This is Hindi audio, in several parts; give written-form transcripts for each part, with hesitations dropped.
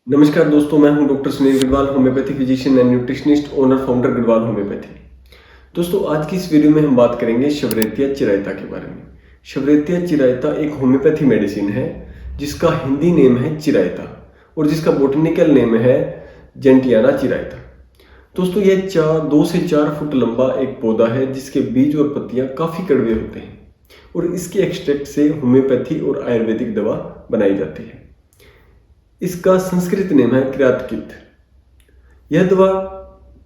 नमस्कार दोस्तों, मैं हूं doctor Sunil Garhwal, homeopathy physician and nutritionist, owner founder Garhwal homeopathy. दोस्तों, आज की इस वीडियो में हम बात करेंगे शवरेतिया चिरायता के बारे में। शवरेतिया चिरायता एक होम्योपैथी मेडिसिन है जिसका हिंदी नेम है चिरायता और जिसका बोटनिकल नेम है जेंटियाना चिरायता। दोस्तों, यह 2 से 4 फुट लंबा एक पौधा है जिसके बीज और पत्तियां काफ़ी कड़वे होते हैं और इसके एक्सट्रैक्ट से होम्योपैथी और आयुर्वेदिक दवा बनाई जाती है। इसका संस्कृत नेम है किरातकित। यह दवा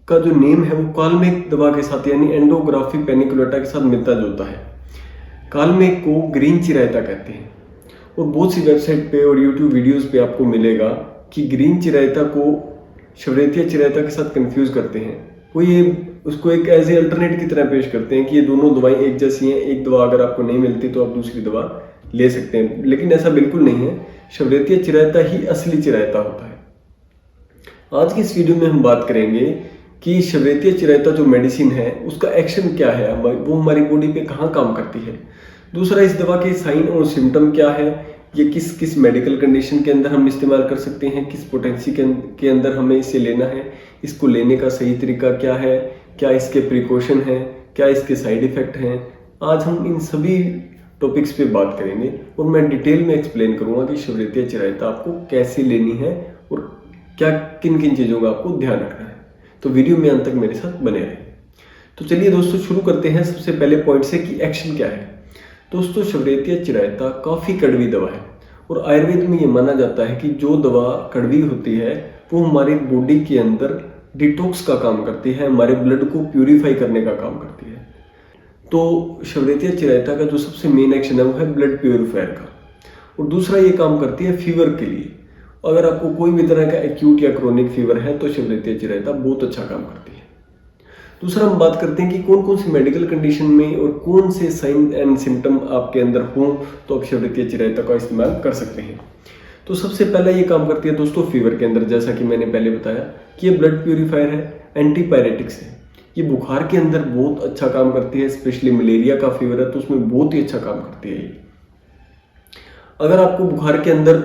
का जो नेम है वो कालमेघ दवा के साथ यानी एंडोग्राफी पेनिकुलेटा के साथ मिलता जुलता है। कालमेघ को ग्रीन चिरायता कहते हैं और बहुत सी वेबसाइट पे और यूट्यूब वीडियोस पे आपको मिलेगा कि ग्रीन चिरायता को शवरेतिया चिरायता के साथ कंफ्यूज करते हैं। वो ये उसको एक एज ए अल्टरनेट की तरह पेश करते हैं कि ये दोनों दवाएं एक जैसी हैं, एक दवा अगर आपको नहीं मिलती तो आप दूसरी दवा ले सकते हैं, लेकिन ऐसा बिल्कुल नहीं है। शवरेतिया चिरायता ही असली चिरायता होता है। आज की इस वीडियो में हम बात करेंगे कि शवरेतिया चिरायता जो मेडिसिन है उसका एक्शन क्या है, वो हमारी बॉडी पे कहाँ काम करती है। दूसरा, इस दवा के साइन और सिम्टम क्या है, ये किस किस मेडिकल कंडीशन के अंदर हम इस्तेमाल कर सकते हैं, किस पोटेंसी के अंदर हमें इसे लेना है, इसको लेने का सही तरीका क्या है, क्या इसके प्रिकॉशन हैं, क्या इसके साइड इफेक्ट हैं। आज हम इन सभी टॉपिक्स पे बात करेंगे और मैं डिटेल में एक्सप्लेन करूंगा कि शवरेतिया चिरायता आपको कैसे लेनी है और क्या किन किन चीज़ों का आपको ध्यान रखना है। तो वीडियो में अंत तक मेरे साथ बने रहें। तो चलिए दोस्तों, शुरू करते हैं सबसे पहले पॉइंट से कि एक्शन क्या है। दोस्तों, शवरेतिया चिरायता काफ़ी कड़वी दवा है और आयुर्वेद में ये माना जाता है कि जो दवा कड़वी होती है वो हमारी बॉडी के अंदर डिटॉक्स का काम करती है, हमारे ब्लड को प्यूरिफाई करने का काम करती है। तो शवरेतिया चिरायता का जो सबसे मेन एक्शन है वो है ब्लड प्योरीफायर का। और दूसरा, ये काम करती है फीवर के लिए। अगर आपको कोई भी तरह का एक्यूट या क्रोनिक फीवर है तो शवरेतिया चिरायता बहुत अच्छा काम करती है। दूसरा, हम बात करते हैं कि कौन कौन सी मेडिकल कंडीशन में और कौन से साइन एंड सिम्टम आपके अंदर हों तो आप शवरेतिया चिरायता का इस्तेमाल कर सकते हैं। तो सबसे पहला ये काम करती है दोस्तों फीवर के अंदर, जैसा कि मैंने पहले बताया कि ये ब्लड प्योरीफायर है, एंटीपायरेटिक्स है। ये बुखार के अंदर बहुत अच्छा काम करती है, स्पेशली मलेरिया का फीवर है तो उसमें बहुत ही अच्छा काम करती है ये। अगर आपको बुखार के अंदर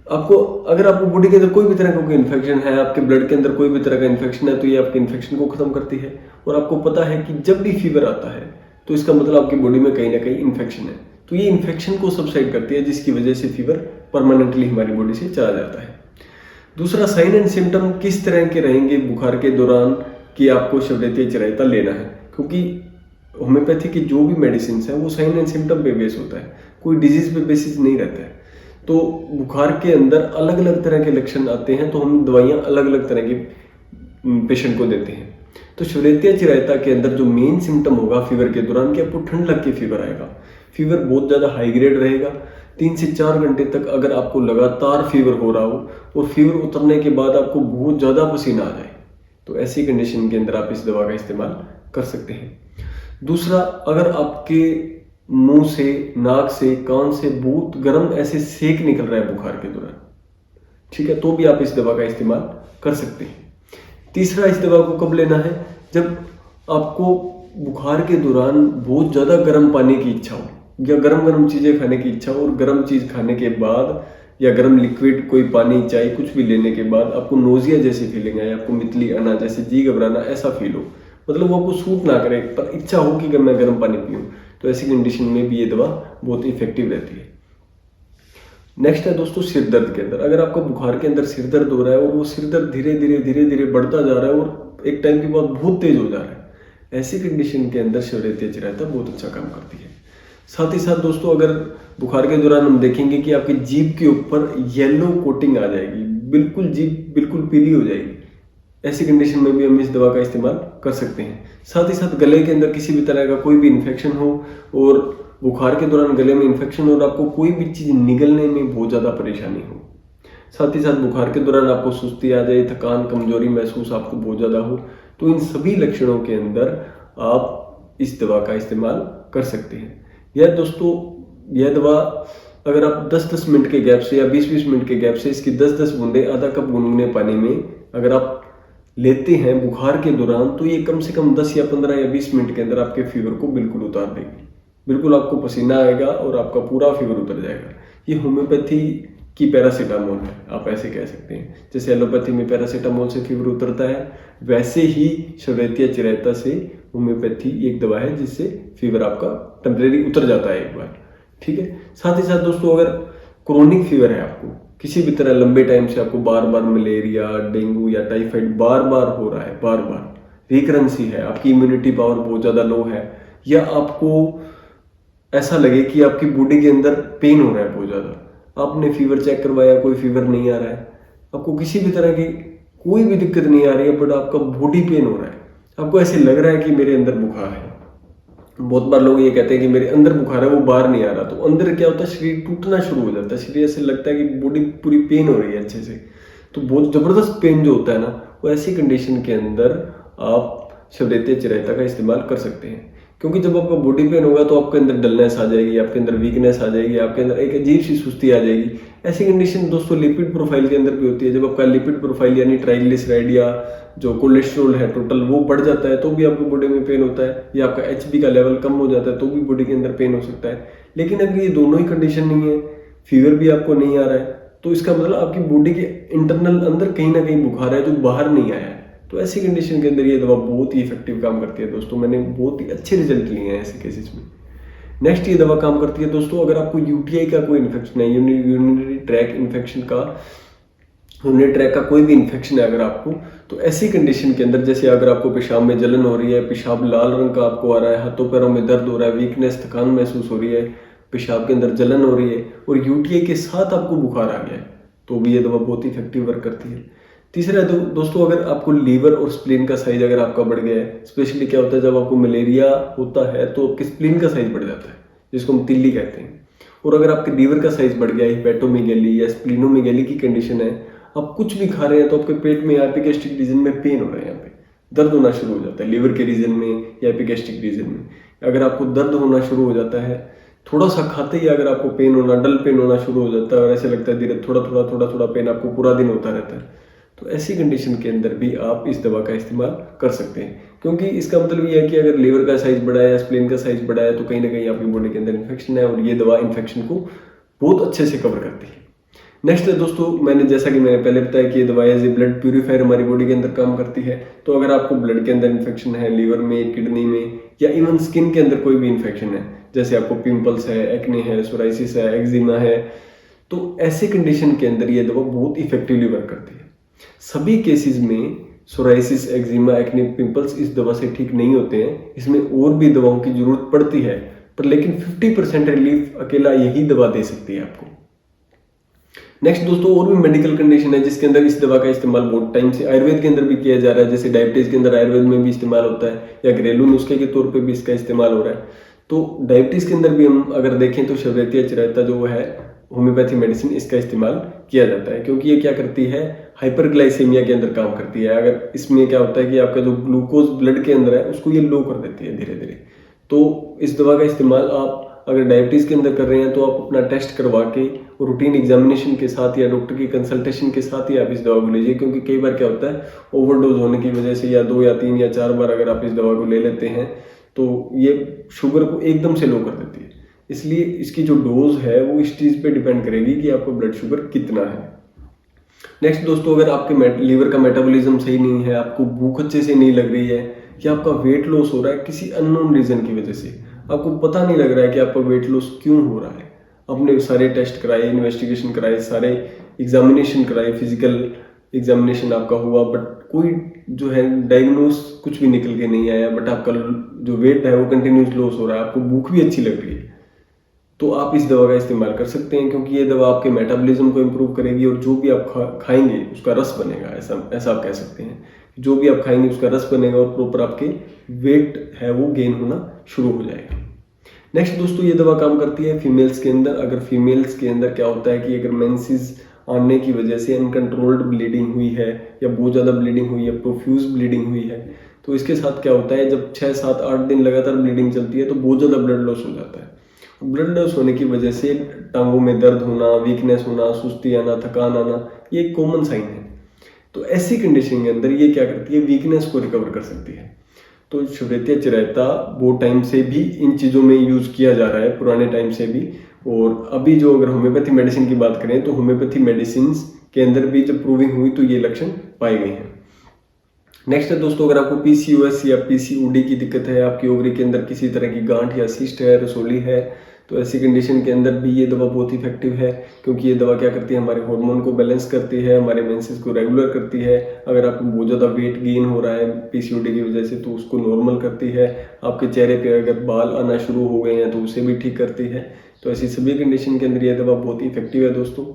अगर आपको बॉडी के अंदर कोई भी तरह का कोई इन्फेक्शन है, आपके ब्लड के अंदर कोई भी तरह का इन्फेक्शन है तो ये आपके इन्फेक्शन को खत्म करती है। और आपको पता है कि जब भी फीवर आता है तो इसका मतलब आपकी बॉडी में कहीं ना कहीं इन्फेक्शन है, तो ये इन्फेक्शन को सबसाइड करती है जिसकी वजह से फीवर परमानेंटली हमारी बॉडी से चला जाता है। दूसरा, साइन एंड सिम्टम किस तरह के रहेंगे बुखार के दौरान कि आपको शवरेतिया चिरायता लेना है, क्योंकि होम्योपैथी की जो भी मेडिसिन है वो साइन एंड सिम्टम पे बेस होता है, कोई डिजीज पे बेसिस नहीं रहता है। तो बुखार के अंदर अलग अलग तरह के लक्षण आते हैं तो हम दवाइयाँ अलग अलग तरह के पेशेंट को देते हैं। तो शवरेतिया चिरायता के अंदर जो मेन सिम्टम होगा फीवर के दौरान कि आपको ठंड लग के फीवर आएगा, फीवर बहुत ज़्यादा हाई ग्रेड रहेगा, 3 से 4 घंटे तक अगर आपको लगातार फीवर हो रहा हो और फीवर उतरने के बाद आपको बहुत ज़्यादा पसीना आ जाए तो ऐसी कंडीशन के अंदर आप इस दवा का इस्तेमाल कर सकते हैं। दूसरा, अगर आपके मुंह से, नाक से, कान से बहुत गर्म ऐसे सेक निकल रहा है बुखार के दौरान, ठीक है, तो भी आप इस दवा का इस्तेमाल कर सकते हैं। तीसरा, इस दवा को कब लेना है, जब आपको बुखार के दौरान बहुत ज़्यादा गर्म पानी की इच्छा हो या गर्म गर्म चीज़ें खाने की इच्छा हो और गर्म चीज़ खाने के बाद या गर्म लिक्विड कोई पानी, चाय कुछ भी लेने के बाद आपको नोजिया जैसी फीलिंग आए, आपको मितली आना, जैसे जी घबराना ऐसा फील हो, मतलब वो आपको सूट ना करे पर इच्छा हो कि मैं गर्म पानी पीऊँ, तो ऐसी कंडीशन में भी ये दवा बहुत इफेक्टिव रहती है। नेक्स्ट है दोस्तों सिर दर्द के अंदर। अगर आपको बुखार के अंदर सिर दर्द हो रहा है और वो सिर दर्द धीरे धीरे बढ़ता जा रहा है और एक टाइम के बाद बहुत तेज हो जा रहा है, ऐसी कंडीशन के अंदर शवरेतिया चिरायता बहुत अच्छा काम करती है। साथ ही साथ दोस्तों, अगर बुखार के दौरान हम देखेंगे कि आपकी जीभ के ऊपर येलो कोटिंग आ जाएगी, बिल्कुल जीभ बिल्कुल पीली हो जाएगी, ऐसी कंडीशन में भी हम इस दवा का इस्तेमाल कर सकते हैं। साथ ही साथ गले के अंदर किसी भी तरह का कोई भी इन्फेक्शन हो और बुखार के दौरान गले में इन्फेक्शन हो और आपको कोई भी चीज़ निगलने में बहुत ज़्यादा परेशानी हो, साथ ही साथ बुखार के दौरान आपको सुस्ती आ जाए, थकान, कमजोरी महसूस आपको बहुत ज़्यादा हो, तो इन सभी लक्षणों के अंदर आप इस दवा का इस्तेमाल कर सकते हैं। यह दोस्तों, यह दवा अगर आप 10-10 मिनट के गैप से या 20-20 मिनट के गैप से इसकी 10-10 बूंदे आधा कप गुनगुने पानी में अगर आप लेते हैं बुखार के दौरान, तो ये कम से कम 10 या 15 या 20 मिनट के अंदर आपके फीवर को बिल्कुल उतार देगी। बिल्कुल आपको पसीना आएगा और आपका पूरा फीवर उतर जाएगा। ये होम्योपैथी कि पैरासीटामोल है, आप ऐसे कह सकते हैं। जैसे एलोपैथी में पैरासीटामोल से फीवर उतरता है, वैसे ही शवरेतिया चिरायता से होम्योपैथी एक दवा है जिससे फीवर आपका टेम्परेरी उतर जाता है एक बार, ठीक है। साथ ही साथ दोस्तों, अगर क्रोनिक फीवर है, आपको किसी भी तरह लंबे टाइम से आपको बार बार मलेरिया, डेंगू या टाइफाइड बार बार हो रहा है, बार बार रिकरेंसी है, आपकी इम्यूनिटी पावर बहुत ज़्यादा लो है, या आपको ऐसा लगे कि आपकी बॉडी के अंदर पेन हो रहा है बहुत ज़्यादा, आपने फीवर चेक करवाया, कोई फीवर नहीं आ रहा है, आपको किसी भी तरह की कोई भी दिक्कत नहीं आ रही है, बट आपका बॉडी पेन हो रहा है, आपको ऐसे लग रहा है कि मेरे अंदर बुखार है। बहुत बार लोग ये कहते हैं कि मेरे अंदर बुखार है, वो बाहर नहीं आ रहा, तो अंदर क्या होता है, शरीर टूटना शुरू हो जाता है, शरीर ऐसे लगता है कि बॉडी पूरी पेन हो रही है अच्छे से। तो बहुत जबरदस्त पेन जो होता है ना, वो ऐसी कंडीशन के अंदर आप शवरेतिया चिरायता का इस्तेमाल कर सकते हैं। क्योंकि जब आपका बॉडी पेन होगा तो आपके अंदर डलनेस आ जाएगी, आपके अंदर वीकनेस आ जाएगी, आपके अंदर एक अजीब सी सुस्ती आ जाएगी। ऐसी कंडीशन दोस्तों लिपिड प्रोफाइल के अंदर भी होती है। जब आपका लिपिड प्रोफाइल यानी ट्राइग्लिसराइड या जो कोलेस्ट्रॉल है टोटल वो बढ़ जाता है तो भी आपकी बॉडी में पेन होता है, या आपका HB का लेवल कम हो जाता है तो भी बॉडी के अंदर पेन हो सकता है। लेकिन अगर ये दोनों ही कंडीशन नहीं है, फीवर भी आपको नहीं आ रहा है, तो इसका मतलब आपकी बॉडी के इंटरनल अंदर कहीं ना कहीं बुखार है जो बाहर नहीं आया है। तो ऐसी कंडीशन के अंदर ये दवा बहुत ही इफेक्टिव काम करती है दोस्तों, मैंने बहुत ही अच्छे रिजल्ट लिए हैं ऐसे केसेस में। नेक्स्ट ये दवा काम करती है दोस्तों, अगर आपको UTI का कोई इन्फेक्शन है, यूरिनरी ट्रैक इन्फेक्शन का, यूरिनरी ट्रैक का कोई भी इन्फेक्शन है अगर आपको, तो ऐसी कंडीशन के अंदर जैसे अगर आपको पेशाब में जलन हो रही है, पेशाब लाल रंग का आपको आ रहा है, हाथों पैरों में दर्द हो रहा है, वीकनेस थकान महसूस हो रही है, पेशाब के अंदर जलन हो रही है और UTI के साथ आपको बुखार आ गया है, तो भी ये दवा बहुत ही इफेक्टिव वर्क करती है। तीसरा दोस्तों, अगर आपको लीवर और स्प्लीन का साइज अगर आपका बढ़ गया है, स्पेशली क्या होता है जब आपको मलेरिया होता है तो आपके स्प्लीन का साइज बढ़ जाता है जिसको हम तिल्ली कहते हैं, और अगर आपके लीवर का साइज बढ़ गया है, हेपेटोमेगैली या स्प्लीनोमेगैली की कंडीशन है, आप कुछ भी खा रहे हैं तो आपके पेट में एपिगैस्ट्रिक रीजन में पेन हो रहा है, यहाँ पे दर्द होना शुरू हो जाता है लीवर के रीजन में या एपिगैस्ट्रिक रीजन में। अगर आपको दर्द होना शुरू हो जाता है, थोड़ा सा खाते ही अगर आपको पेन होना, डल पेन होना शुरू हो जाता है और ऐसे लगता है धीरे थोड़ा पेन आपको पूरा दिन होता रहता है, तो ऐसी कंडीशन के अंदर भी आप इस दवा का इस्तेमाल कर सकते हैं। क्योंकि इसका मतलब ये है कि अगर लीवर का साइज बढ़ा है या स्प्लीन का साइज बढ़ा है तो कहीं ना कहीं आपकी बॉडी के अंदर इन्फेक्शन है, और ये दवा इन्फेक्शन को बहुत अच्छे से कवर करती है। नेक्स्ट है दोस्तों, जैसा कि मैंने पहले बताया कि ये दवा एज ए ब्लड प्यूरिफायर हमारी बॉडी के अंदर काम करती है। तो अगर आपको ब्लड के अंदर इन्फेक्शन है, लीवर में, किडनी में, या इवन स्किन के अंदर कोई भी इन्फेक्शन है, जैसे आपको पिंपल्स है, एक्ने है, सोराइसिस है, एक्जिमा है, तो ऐसी कंडीशन के अंदर ये दवा बहुत इफेक्टिवली वर्क करती है। सभी केसेस में सोराइसिस, एक्जिमा, एक्ने, पिंपल्स इस दवा से ठीक नहीं होते हैं, इसमें और भी दवाओं की जरूरत पड़ती है, पर लेकिन 50% रिलीफ अकेला यही दवा दे सकती है आपको। नेक्स्ट दोस्तों, और भी मेडिकल कंडीशन है जिसके अंदर इस दवा का इस्तेमाल बहुत टाइम से आयुर्वेद के अंदर भी किया जा रहा है, जैसे डायबिटीज के अंदर आयुर्वेद में भी इस्तेमाल होता है, या घरेलू नुस्खे के तौर पे भी इसका इस्तेमाल हो रहा है। तो डायबिटीज के अंदर भी हम अगर देखें तो शवरेतिया चिरायता जो है होम्योपैथी मेडिसिन, इसका इस्तेमाल किया जाता है, क्योंकि ये क्या करती है, हाइपरग्लाइसेमिया के अंदर काम करती है। अगर इसमें क्या होता है कि आपका जो ग्लूकोज ब्लड के अंदर है उसको ये लो कर देती है धीरे धीरे। तो इस दवा का इस्तेमाल आप अगर डायबिटीज के अंदर कर रहे हैं तो आप अपना टेस्ट करवा के और रूटीन एग्जामिनेशन के साथ या डॉक्टर की कंसल्टेशन के साथ ही आप इस दवा को लीजिए, क्योंकि कई बार क्या होता है ओवरडोज होने की वजह से, या 2 या 3 या 4 बार अगर आप इस दवा को ले लेते हैं तो ये शुगर को एकदम से लो कर देती है। इसलिए इसकी जो डोज है वो इस चीज़ पे डिपेंड करेगी कि आपका ब्लड शुगर कितना है। नेक्स्ट दोस्तों, अगर आपके लीवर का मेटाबॉलिज्म सही नहीं है, आपको भूख अच्छे से नहीं लग रही है, या आपका वेट लॉस हो रहा है किसी अननोन रीजन की वजह से, आपको पता नहीं लग रहा है कि आपका वेट लॉस क्यों हो रहा है, आपने सारे टेस्ट कराए, इन्वेस्टिगेशन कराए, सारे एग्जामिनेशन कराए, फिजिकल एग्जामिनेशन आपका हुआ, बट कोई जो है डायग्नोस कुछ भी निकल के नहीं आया, बट आपका जो वेट है वो कंटिन्यूस लॉस हो रहा है, आपको भूख भी अच्छी लग रही है, तो आप इस दवा का इस्तेमाल कर सकते हैं, क्योंकि ये दवा आपके मेटाबॉलिज्म को इम्प्रूव करेगी और जो भी आप खाएंगे उसका रस बनेगा। ऐसा आप कह सकते हैं, जो भी आप खाएंगे उसका रस बनेगा और प्रॉपर आपके वेट है वो गेन होना शुरू हो जाएगा। नेक्स्ट दोस्तों, ये दवा काम करती है फीमेल्स के अंदर। अगर फीमेल्स के अंदर क्या होता है कि अगर मेंसेस आने की वजह से अनकंट्रोल्ड ब्लीडिंग हुई है, या बहुत ज़्यादा ब्लीडिंग हुई है, प्रोफ्यूज ब्लीडिंग हुई है, तो इसके साथ क्या होता है, जब 6, 7, 8 दिन लगातार ब्लीडिंग चलती है तो बहुत ज़्यादा ब्लड लॉस हो जाता है। ब्लड लॉस होने की वजह से टांगों में दर्द होना, वीकनेस होना, सुस्ती आना, थकान आना, ये एक कॉमन साइन है। तो ऐसी कंडीशन के अंदर ये क्या करती है, वीकनेस को रिकवर कर सकती है। तो शवरेतिया चिरायता बहुत टाइम से भी इन चीज़ों में यूज किया जा रहा है, पुराने टाइम से भी, और अभी जो अगर होम्योपैथी मेडिसिन की बात करें तो होम्योपैथी मेडिसिन के अंदर भी जब प्रूविंग हुई तो ये लक्षण पाए गए हैं। नेक्स्ट है दोस्तों, अगर आपको पीसीओएस या पीसीओडी की दिक्कत है, आपकी ओवरी के अंदर किसी तरह की गांठ या सिस्ट है, रसोली है, तो ऐसी कंडीशन के अंदर भी ये दवा बहुत इफेक्टिव है, क्योंकि ये दवा क्या करती है, हमारे हार्मोन को बैलेंस करती है, हमारे मेंसेस को रेगुलर करती है। अगर आपको बहुत ज़्यादा वेट गेन हो रहा है पीसीओडी की वजह से तो उसको नॉर्मल करती है। आपके चेहरे पे अगर बाल आना शुरू हो गए हैं तो उसे भी ठीक करती है। तो ऐसी सभी कंडीशन के अंदर ये दवा बहुत ही इफेक्टिव है दोस्तों।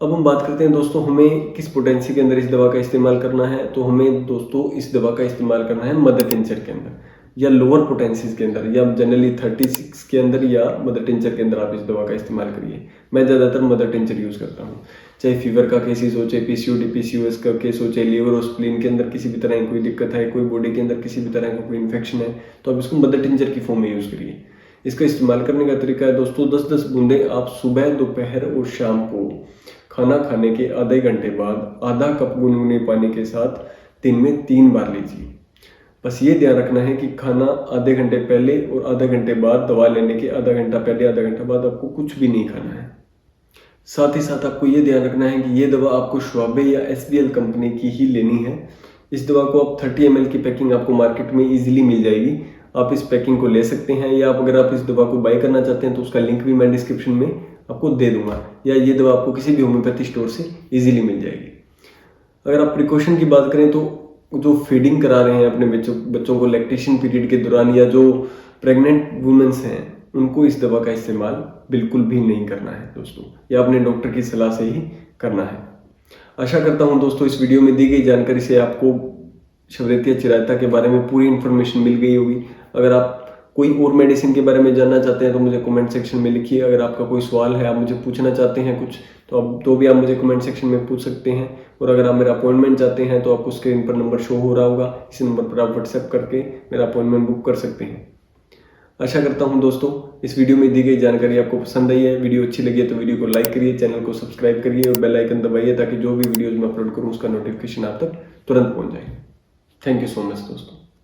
अब हम बात करते हैं दोस्तों, हमें किस पोटेंसी के अंदर इस दवा का इस्तेमाल करना है। तो हमें दोस्तों इस दवा का इस्तेमाल करना है मदर टिंचर के अंदर या लोअर पोटेंसीज के अंदर, या जनरली 36 के अंदर या मदर टिंचर के अंदर आप इस दवा का इस्तेमाल करिए। मैं ज़्यादातर मदर टिंचर यूज़ करता हूँ, चाहे फीवर का केसेस हो, चाहे पीसीओडी पीसीओएस का केस हो, चाहे लीवर और स्प्लीन के अंदर किसी भी तरह की कोई दिक्कत है, कोई बॉडी के अंदर किसी भी तरह का कोई इन्फेक्शन है, तो आप इसको मदर टिंचर की फॉर्म में यूज़ करिए। इसका इस्तेमाल करने का तरीका है दोस्तों, 10-10 बूंदे आप सुबह, दोपहर और शाम को खाना खाने के आधे घंटे बाद आधा कप गुनगुने पानी के साथ दिन में 3 बार लीजिए। बस ये ध्यान रखना है कि खाना आधे घंटे पहले और आधे घंटे बाद, दवा लेने के आधा घंटा पहले आधा घंटा बाद आपको कुछ भी नहीं खाना है। साथ ही साथ आपको ये ध्यान रखना है कि ये दवा आपको श्वाबे या एसबीएल कंपनी की ही लेनी है। इस दवा को आप 30 ml की पैकिंग आपको मार्केट में इजीली मिल जाएगी, आप इस पैकिंग को ले सकते हैं। या अगर आप इस दवा को बाय करना चाहते हैं तो उसका लिंक भी मैं डिस्क्रिप्शन में आपको दे दूंगा, या ये दवा आपको किसी भी होम्योपैथी स्टोर से इजीली मिल जाएगी। अगर आप प्रिकॉशन की बात करें तो जो फीडिंग करा रहे हैं अपने बच्चों को लैक्टेशन पीरियड के दौरान, या जो प्रेग्नेंट वुमेन्स हैं, उनको इस दवा का इस्तेमाल बिल्कुल भी नहीं करना है दोस्तों, या अपने डॉक्टर की सलाह से ही करना है। आशा करता हूं दोस्तों इस वीडियो में दी गई जानकारी से आपको शवरेतिया चिरायता के बारे में पूरी इन्फॉर्मेशन मिल गई होगी। अगर आप कोई और मेडिसिन के बारे में जानना चाहते हैं तो मुझे कमेंट सेक्शन में लिखिए। अगर आपका कोई सवाल है, आप मुझे पूछना चाहते हैं कुछ, तो भी आप मुझे कमेंट सेक्शन में पूछ सकते हैं। और अगर आप मेरा अपॉइंटमेंट चाहते हैं तो आपको स्क्रीन पर नंबर शो हो रहा होगा, इस नंबर पर आप व्हाट्सएप करके मेरा अपॉइंटमेंट बुक कर सकते हैं। आशा करता हूं दोस्तों इस वीडियो में दी गई जानकारी आपको पसंद आई है। वीडियो अच्छी लगी है तो वीडियो को लाइक करिए, चैनल को सब्सक्राइब करिए और बेल आइकन दबाइए ताकि जो भी वीडियोज मैं अपलोड करूँ उसका नोटिफिकेशन आप तक तुरंत पहुंच जाए। थैंक यू सो मच दोस्तों।